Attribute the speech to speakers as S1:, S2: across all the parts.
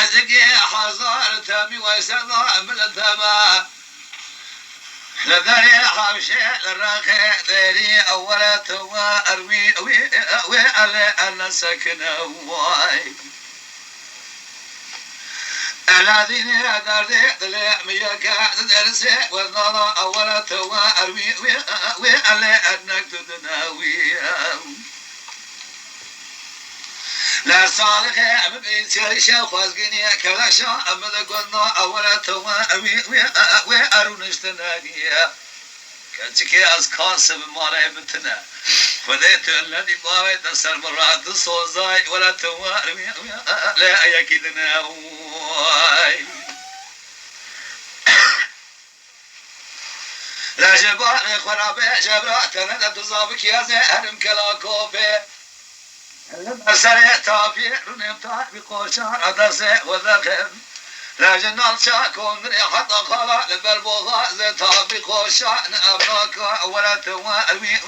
S1: لازقي حصار تامي ويسضى من الثما لذري حوشي للرخي ذري أولا توا أروي وعلى أن سكن واي الذين يدري دلي ميكا درسي وظل أولا توا أروي وعلى أنك تدناوي لا صالح أم بيتي شيخ وزقني كلاشا أم ذقنا أولا توا وأرونشتناقيا كنتكي أزكاس بماري بتنا فديت الذي باوي تسر مرات صوزاي ولا توا لا يكيدنا لا جبار خرابي جبرات أنا تزابك يا زهرم كلا كوفي سريع تافي رنمتا بقوشان عدسي وذقم لكن الشاكون ريحة خلا لبربوغا زيتا بقوشان أبناك ولا توالمي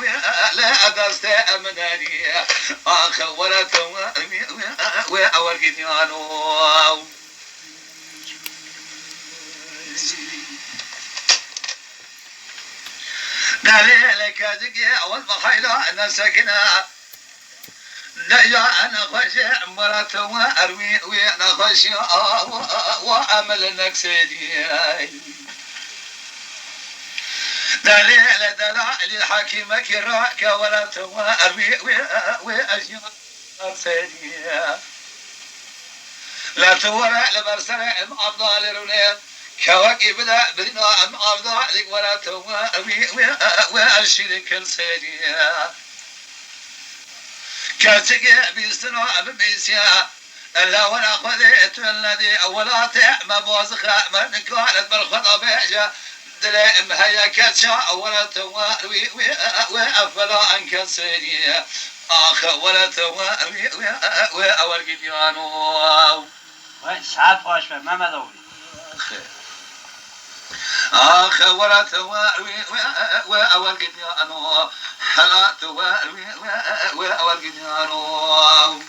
S1: لا أدستي أمناني آخ ولا توالمي وأورقنيانو دليلك دقيا والمحيلة نسكنا لا أنا خشي مرات وأروي وأنا خشي وأمل نكسدي دليل دلائل حكيم كراك ولا تواروي وأشياء نكسدي لا تورى لبرسل أفضل روني كواكب بدنا أفضل ولا تواروي وأشياء كنسدي كاتك بيستنا بميسيا إلا وأنا خذيت الذي أولات ما بوزخ من كانت بالخطأ بيجا دلائم هيا كاتشا ولا تواري وأفلا أنك سيدي آخ ولا تواري وأورقي بيانو
S2: ساعات فاش ما مدوري
S1: آخ ولا تواري وأورقي بيانو حلا تواري وأورقي بيانو